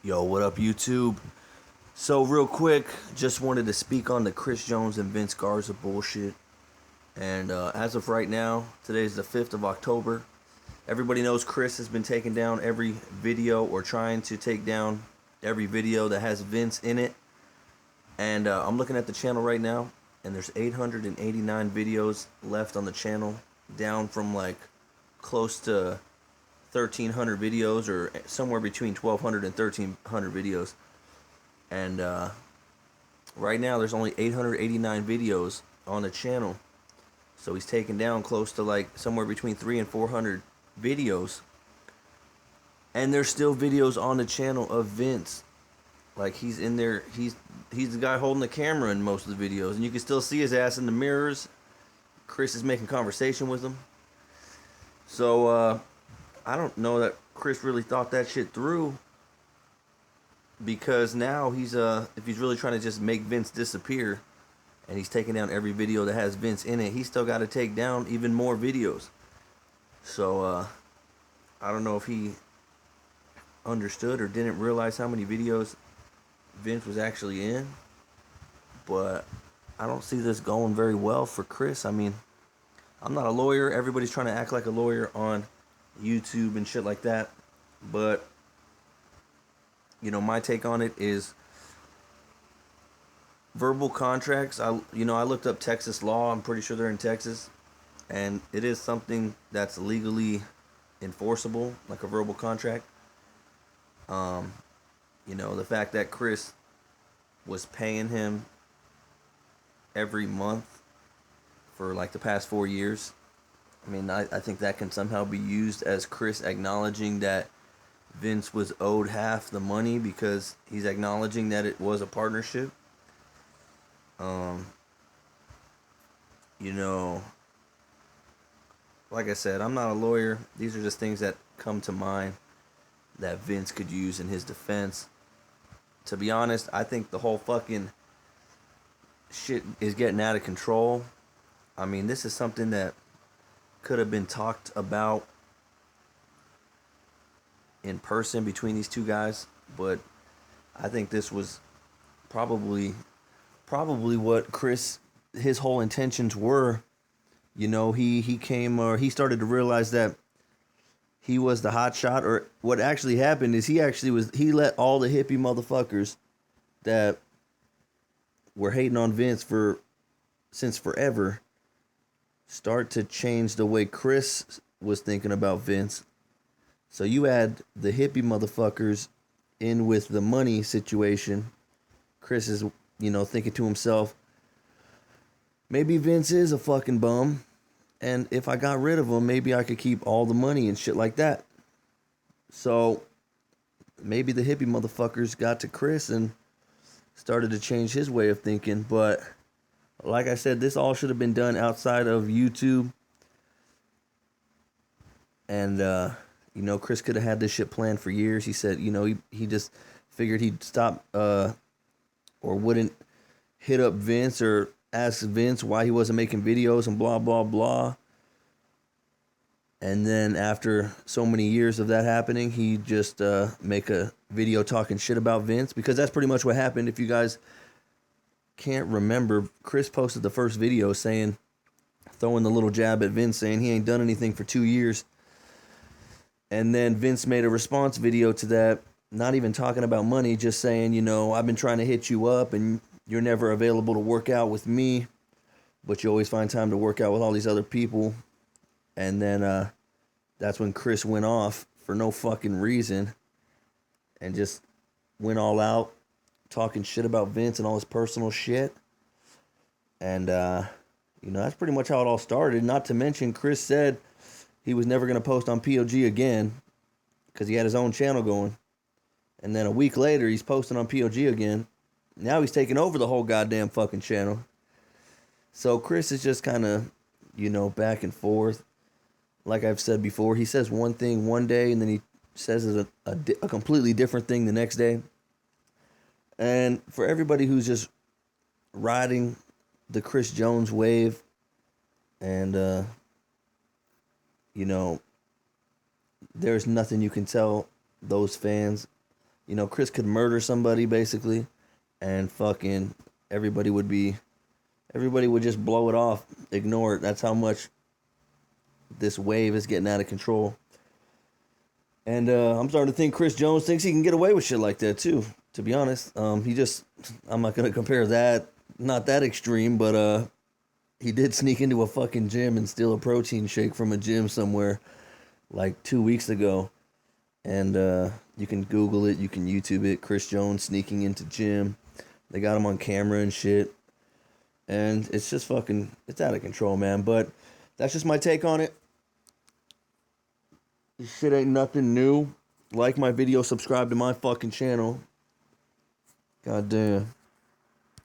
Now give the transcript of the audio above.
Yo, what up, YouTube? So, real quick, just wanted to speak on the Chris Jones and Vince Garza bullshit. And as of right now, today is the 5th of October. Everybody knows Chris has been taking down every video or trying to take down every video that has Vince in it. And I'm looking at the channel right now, and there's 889 videos left on the channel, down from like close to 1,300 videos, or somewhere between 1,200 and 1,300 videos. And right now there's only 889 videos on the channel, so he's taken down close to like somewhere between 300 and 400 videos, and there's still videos on the channel of Vince. Like, he's in there, he's the guy holding the camera in most of the videos, and you can still see his ass in the mirrors. Chris is making conversation with him. So I don't know that Chris really thought that shit through, because now he's if he's really trying to just make Vince disappear, and he's taking down every video that has Vince in it, he's still got to take down even more videos. So I don't know if he understood or didn't realize how many videos Vince was actually in, but I don't see this going very well for Chris. I mean, I'm not a lawyer. Everybody's trying to act like a lawyer on YouTube and shit like that, but my take on it is verbal contracts. I looked up Texas law. I'm pretty sure they're in Texas, and it is something that's legally enforceable, like a verbal contract. The fact that Chris was paying him every month for like the past 4 years, I mean, I think that can somehow be used as Chris acknowledging that Vince was owed half the money, because he's acknowledging that it was a partnership. Like I said, I'm not a lawyer. These are just things that come to mind that Vince could use in his defense. To be honest, I think the whole fucking shit is getting out of control. I mean, this is something that could have been talked about in person between these two guys, but I think this was probably what his whole intentions were. He came, or he started to realize that he was the hot shot, or what actually happened is he let all the hippie motherfuckers that were hating on Vince since forever start to change the way Chris was thinking about Vince. So you add the hippie motherfuckers in with the money situation. Chris is, thinking to himself, maybe Vince is a fucking bum, and if I got rid of him, maybe I could keep all the money and shit like that. So maybe the hippie motherfuckers got to Chris and started to change his way of thinking. But like I said, this all should have been done outside of YouTube. And, Chris could have had this shit planned for years. He said, he just figured he'd stop or wouldn't hit up Vince or ask Vince why he wasn't making videos and blah, blah, blah. And then after so many years of that happening, he just make a video talking shit about Vince, because that's pretty much what happened. If you guys can't remember, Chris posted the first video throwing the little jab at Vince, saying he ain't done anything for 2 years. And then Vince made a response video to that, not even talking about money, just saying, I've been trying to hit you up and you're never available to work out with me, but you always find time to work out with all these other people. And then that's when Chris went off for no fucking reason and just went all out talking shit about Vince and all his personal shit. And, that's pretty much how it all started. Not to mention, Chris said he was never going to post on POG again because he had his own channel going. And then a week later, he's posting on POG again. Now he's taking over the whole goddamn fucking channel. So Chris is just kind of, back and forth. Like I've said before, he says one thing one day, and then he says it a completely different thing the next day. And for everybody who's just riding the Chris Jones wave, and there's nothing you can tell those fans. You know, Chris could murder somebody basically, and fucking everybody would just blow it off, ignore it. That's how much this wave is getting out of control. And I'm starting to think Chris Jones thinks he can get away with shit like that too. To be honest, I'm not gonna compare that, not that extreme, but he did sneak into a fucking gym and steal a protein shake from a gym somewhere like 2 weeks ago. And you can Google it, you can YouTube it. Chris Jones sneaking into gym. They got him on camera and shit. And it's just fucking, it's out of control, man. But that's just my take on it. This shit ain't nothing new. Like my video, subscribe to my fucking channel. God damn.